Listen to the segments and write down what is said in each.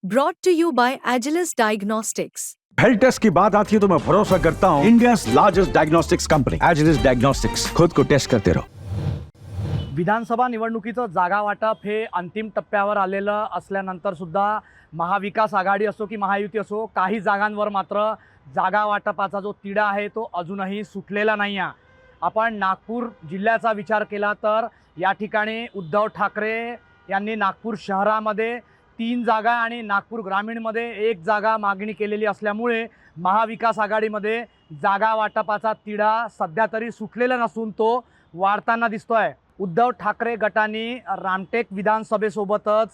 Brought to you by Agilus Diagnostics. Health test की बात आती है तो मैं भरोसा करता हूँ India largest diagnostics company Agilus diagnostics. खुद को टेस्ट करते रहो। विधानसभा निवडणुकीचं जागा वाटप हे अंतिम टप्प्यावर आलेलं असल्यानंतर सुद्धा महाविकास आघाडी असो की महायुती असो, काही जागांवर मात्र जागा वाटपाचा जो तिढा आहे तो अजूनही सुटलेला नाही आहे। आपण नागपूर जिल्ह्याचा विचार केला तर या ठिकाणी उद्धव ठाकरे यांनी नागपूर शहरामध्ये 3 जागा आणि नागपूर ग्रामीणमध्ये 1 जागा मागणी केलेली असल्यामुळे महाविकास आघाडीमध्ये जागा वाटपाचा तिढा सध्या तरी सुटलेला नसून तो वाढताना दिसतोय। उद्धव ठाकरे गटाने रामटेक विधानसभेसोबतच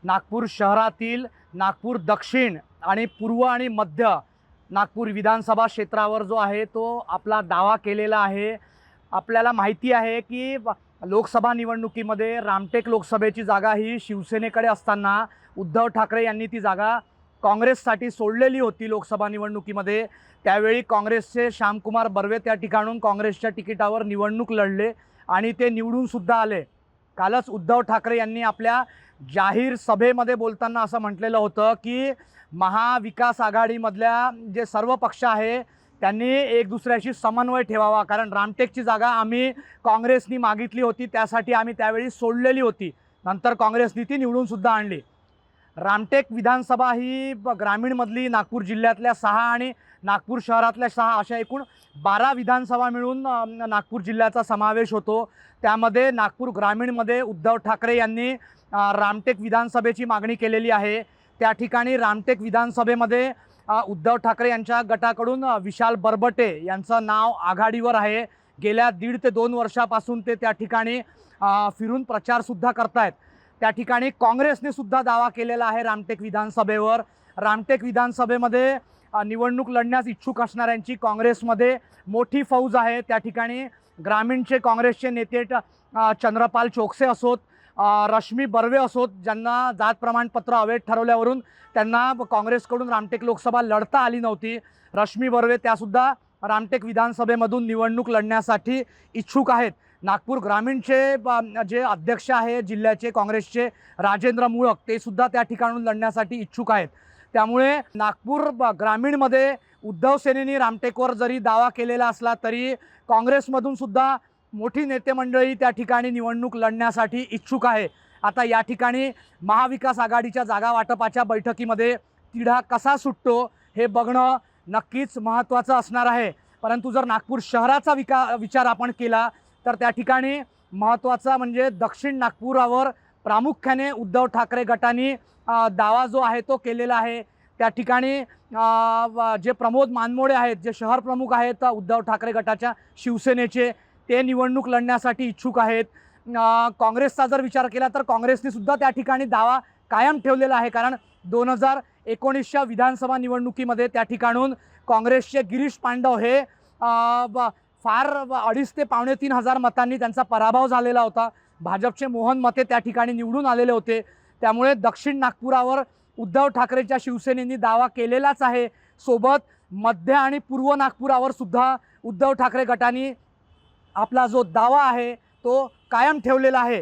नागपूर शहरातील नागपूर दक्षिण आणि पूर्व आणि मध्य नागपूर विधानसभा क्षेत्रावर जो आहे तो आपला दावा केलेला आहे। आपल्याला माहिती आहे की लोकसभा निवडणुकीमध्ये रामटेक लोकसभेची जागा ही शिवसेनेकडे असताना उद्धव ठाकरे यांनी ती जागा काँग्रेससाठी सोडलेली होती। लोकसभा निवडणुकीमध्ये त्यावेळी काँग्रेसचे श्यामकुमार बर्वे त्या ठिकाणून काँग्रेसच्या तिकिटावर निवडणूक लढले आणि ते निवडून सुद्धा आले। कालच उद्धव ठाकरे यांनी आपल्या जाहीर सभेमध्ये बोलताना असं म्हटलेलं होतं की महाविकास आघाडीमधल्या जे सर्व पक्ष आहे त्यांनी एक दुसऱ्याशी समन्वय ठेवावा, कारण रामटेकची जागा आम्ही काँग्रेसनी मागितली होती, त्यासाठी आम्ही त्यावेळी सोडलेली होती, नंतर काँग्रेसनी ती निवडून सुद्धा आणली। रामटेक विधानसभा ही ग्रामीणमधली नागपूर जिल्ह्यातल्या 6 आणि नागपूर शहरातल्या 6 अशा एकूण 12 विधानसभा मिळून नागपूर जिल्ह्याचा समावेश होतो। त्यामध्ये नागपूर ग्रामीणमध्ये उद्धव ठाकरे यांनी रामटेक विधानसभेची मागणी केलेली आहे। त्या ठिकाणी रामटेक विधानसभेमध्ये उद्धव ठाकरे यांच्या गटाकडून विशाल बरबटे यांचं नाव आघाडीवर आहे। गेल्या 1.5 ते 2 वर्षापासून ते त्या ठिकाणी फिरून प्रचारसुद्धा करतायत। त्या ठिकाणी काँग्रेसने सुद्धा दावा केलेला आहे रामटेक विधानसभेवर। रामटेक विधानसभेमध्ये निवडणूक लढण्यास इच्छुक असणाऱ्यांची काँग्रेसमध्ये मोठी फौज आहे। त्या ठिकाणी ग्रामीणचे काँग्रेसचे नेते चंद्रपाल चोक्से असोत, रश्मी बर्वे असोत, ज्यांना जात प्रमाणपत्र अवैध ठरवल्यावरून त्यांना काँग्रेसकडून रामटेक लोकसभा लढता आली नव्हती। रश्मी बर्वे त्यासुद्धा रामटेक विधानसभेमधून निवडणूक लढण्यासाठी इच्छुक आहेत। नागपूर ग्रामीणचे जे अध्यक्ष आहे जिल्ह्याचे काँग्रेसचे राजेंद्र मुळक, ते सुद्धा त्या ठिकाणून लढण्यासाठी इच्छुक आहेत। त्यामुळे नागपूर ग्रामीणमध्ये उद्धव सेनेने रामटेकवर जरी दावा केलेला असला तरी काँग्रेसमधून सुद्धा मोठी नेते मंडळी त्या ठिकाणी निवडणूक लढण्यासाठी इच्छुक आहे। आता या ठिकाणी महाविकास आघाडीच्या जागा वाटपाच्या बैठकीमध्ये तिढा कसा सुटतो हे बघणं नक्कीच महत्त्वाचं असणार आहे। परंतु जर नागपूर शहराचा विचार आपण केला तर त्या ठिकाणी महत्त्वाचा म्हणजे दक्षिण नागपुरावर प्रामुख्याने उद्धव ठाकरे गटाने दावा जो आहे तो केलेला आहे। त्या ठिकाणी जे प्रमोद मानमोडे आहेत, जे शहर प्रमुख आहेत उद्धव ठाकरे गटाच्या शिवसेनेचे, ते निवडणूक लढण्यासाठी इच्छुक आहेत। काँग्रेसचा जर विचार केला तर काँग्रेसने सुद्धा त्या ठिकाणी दावा कायम ठेवलेला आहे, कारण 2019च्या विधानसभा निवडणुकीमध्ये त्या ठिकाणून काँग्रेसचे गिरीश पांडव हे फार 2.5 ते 3.5 हजार मतांनी त्यांचा पराभव झालेला होता। भाजपचे मोहन मते त्या ठिकाणी निवडून आलेले होते। त्यामुळे दक्षिण नागपुरावर उद्धव ठाकरेच्या शिवसेनेने दावा केलेलाच आहे। सोबत मध्य आणि पूर्व नागपुरावर सुद्धा उद्धव ठाकरे गटाने आपला जो दावा आहे तो कायम ठेवलेला आहे।